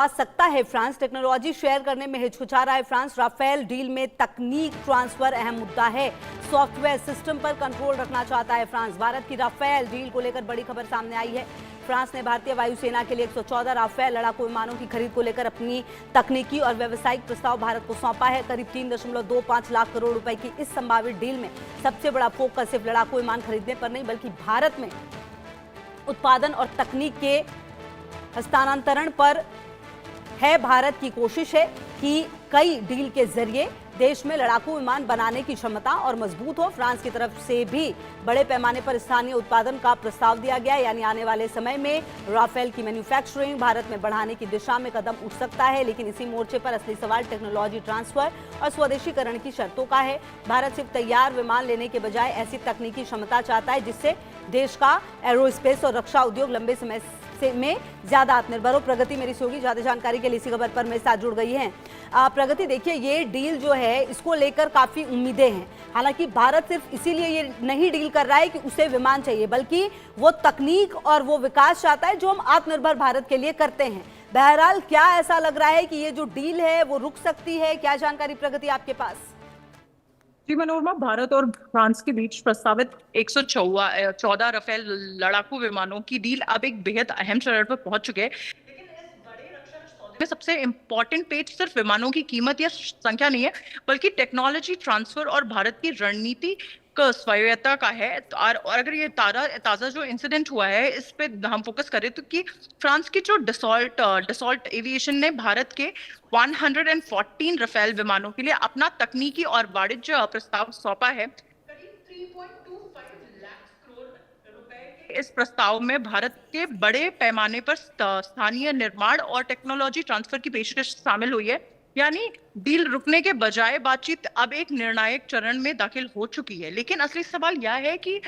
आ सकता है France. Technology share करने में हिचकिचा रहा है फ्रांस। राफेल डील में तकनीक ट्रांसफर अहम मुद्दा है। सॉफ्टवेयर सिस्टम पर कंट्रोल रखना चाहता है फ्रांस। भारत की राफेल डील को लेकर बड़ी खबर सामने आई है। फ्रांस ने भारतीय वायुसेना के लिए 114 राफेल लड़ाकू विमानों की खरीद को लेकर अपनी तकनीकी और व्यावसायिक प्रस्ताव भारत को सौंपा है। करीब 3.25 लाख करोड़ रुपए की इस संभावित डील में सबसे बड़ा फोकस सिर्फ लड़ाकू विमान खरीदने पर नहीं बल्कि भारत में उत्पादन और तकनीक के हस्तांतरण पर है। भारत की कोशिश है कि कई डील के जरिए देश में लड़ाकू विमान बनाने की क्षमता और मजबूत हो। फ्रांस की तरफ से भी बड़े पैमाने पर स्थानीय उत्पादन का प्रस्ताव दिया गया, यानी आने वाले समय में राफेल की मैन्युफैक्चरिंग भारत में बढ़ाने की दिशा में कदम उठ सकता है। लेकिन इसी मोर्चे पर असली सवाल टेक्नोलॉजी ट्रांसफर और स्वदेशीकरण की शर्तों का है। भारत सिर्फ तैयार विमान लेने के बजाय ऐसी तकनीकी क्षमता चाहता है जिससे देश का एरोस्पेस और रक्षा उद्योग लंबे समय में ज्यादा आत्मनिर्भर हो। प्रगति मेरी सहयोगी ज्यादा जानकारी के लिए इसी खबर पर मेरे साथ जुड़ गई हैं। प्रगति, देखिए, ये डील जो है इसको लेकर काफी उम्मीदें हैं। हालांकि भारत सिर्फ इसीलिए ये नहीं डील कर रहा है कि उसे विमान चाहिए, बल्कि वो तकनीक और वो विकास चाहता है जो हम आत्मनिर्भर भारत के लिए करते हैं। बहरहाल, क्या ऐसा लग रहा है कि ये जो डील है वो रुक सकती है? क्या जानकारी प्रगति आपके पास? जी मनोरमा, भारत और फ्रांस के बीच प्रस्तावित 114 राफेल लड़ाकू विमानों की डील अब एक बेहद अहम चरण पर पहुंच चुके हैं। लेकिन इस बड़े रक्षा सौदे में सबसे इंपॉर्टेंट पेज सिर्फ विमानों की कीमत या संख्या नहीं है, बल्कि टेक्नोलॉजी ट्रांसफर और भारत की रणनीति स्वायत्तता का है। और अगर ये ताजा जो इंसिडेंट हुआ है इस पे हम फोकस करें तो कि फ्रांस की जो डसॉल्ट एविएशन ने भारत के 114 राफेल विमानों के लिए अपना तकनीकी और वाणिज्य प्रस्ताव सौंपा है। करीब 3.25 लाख करोड़ रुपए के इस प्रस्ताव में भारत के बड़े पैमाने पर स्थानीय निर्माण और टेक्नोलॉजी ट्रांसफर की पेशकश शामिल हुई है। यानी डील रुकने के बजाय बातचीत अब एक निर्णायक चरण में दाखिल हो चुकी है। लेकिन असली सवाल यह है कि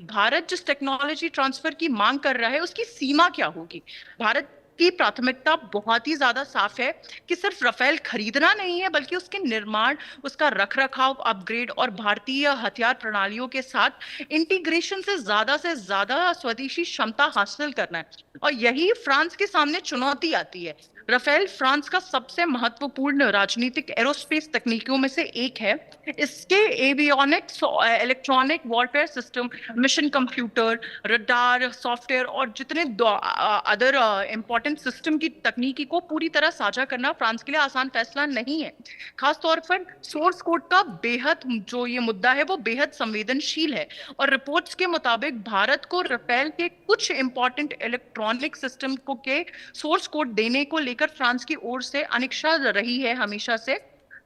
भारत जिस टेक्नोलॉजी ट्रांसफर की मांग कर रहा है उसकी सीमा क्या होगी। भारत की प्राथमिकता बहुत ही ज्यादा साफ है कि सिर्फ राफेल खरीदना नहीं है, बल्कि उसके निर्माण, उसका रखरखाव, अपग्रेड और भारतीय हथियार प्रणालियों के साथ इंटीग्रेशन से ज्यादा स्वदेशी क्षमता हासिल करना है। और यही फ्रांस के सामने चुनौती आती है। राफेल फ्रांस का सबसे महत्वपूर्ण राजनीतिक एरोस्पेस तकनीकों में से एक है। इसके avionics, electronic warfare system, mission computer, radar, software और जितने अदर इंपॉर्टेंट सिस्टम की तकनीकी को पूरी तरह साझा करना फ्रांस के लिए आसान फैसला नहीं है। खासतौर पर सोर्स कोड का जो ये मुद्दा है वो बेहद संवेदनशील है। और रिपोर्ट्स के मुताबिक भारत को राफेल के कुछ इंपॉर्टेंट इलेक्ट्रॉनिक सिस्टम को के सोर्स कोड देने को लेकर फ्रांस की ओर से अनिच्छा रही है हमेशा से।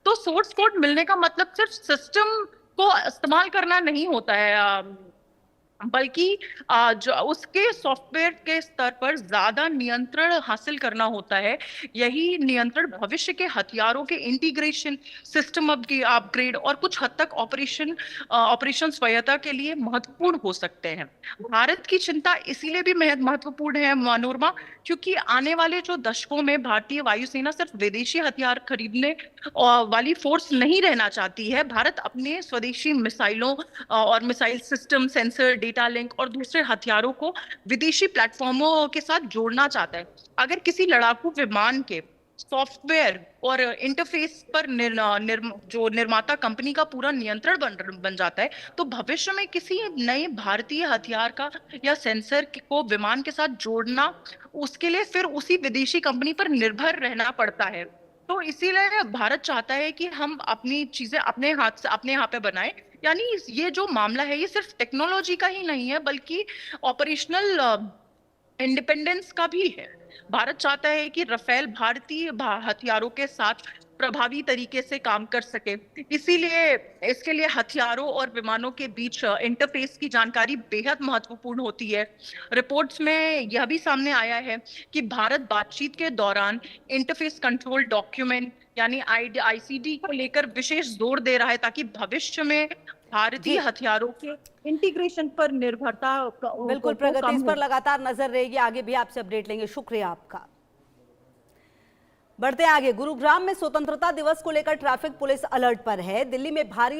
तो सोर्स कोड मिलने का मतलब सिर्फ सिस्टम को इस्तेमाल करना नहीं होता है, बल्कि जो उसके सॉफ्टवेयर के स्तर पर ज्यादा नियंत्रण हासिल करना होता है। यही नियंत्रण भविष्य के हथियारों के इंटीग्रेशन, सिस्टम अपग्रेड और कुछ हद तक ऑपरेशन स्वायत्तता के लिए महत्वपूर्ण हो सकते हैं। भारत की चिंता इसीलिए भी महत्वपूर्ण है मनोरमा, क्योंकि आने वाले जो दशकों में भारतीय वायुसेना सिर्फ विदेशी हथियार खरीदने वाली फोर्स नहीं रहना चाहती है। भारत अपने स्वदेशी मिसाइलों और missile system, sensor, data link और दूसरे हथियारों को विदेशी प्लेटफॉर्मों के साथ जोड़ना चाहता है। अगर किसी लड़ाकू विमान के सॉफ्टवेयर और इंटरफेस पर जो निर्माता कंपनी का पूरा नियंत्रण बन जाता है, तो भविष्य में किसी नए भारतीय हथियार का या सेंसर को विमान के साथ जोड़ना, उसके लिए फिर उसी विदेशी कंपनी पर निर्भर रहना पड़ता है। तो इसीलिए भारत चाहता है कि हम अपनी चीजें अपने हाथ से अपने यहाँ पे बनाएं। यानी ये जो मामला है ये सिर्फ टेक्नोलॉजी का ही नहीं है, बल्कि ऑपरेशनल इंडिपेंडेंस का भी है। भारत चाहता है कि राफेल भारतीय हथियारों के साथ प्रभावी तरीके से काम कर सके। इसीलिए इसके लिए हथियारों और विमानों के बीच इंटरफेस की जानकारी बेहद महत्वपूर्ण होती है। रिपोर्ट्स में यह भी सामने आया है कि भारत बातचीत के दौरान इंटरफेस कंट्रोल डॉक्यूमेंट यानी आईसीडी को लेकर विशेष जोर दे रहा है, ताकि भविष्य में भारतीय हथियारों के इंटीग्रेशन पर निर्भरता बिल्कुल प्रगति, इस पर लगातार नजर रहेगी। आगे भी आपसे अपडेट लेंगे। शुक्रिया आपका। बढ़ते आगे, गुरुग्राम में स्वतंत्रता दिवस को लेकर ट्रैफिक पुलिस अलर्ट पर है। दिल्ली में भारी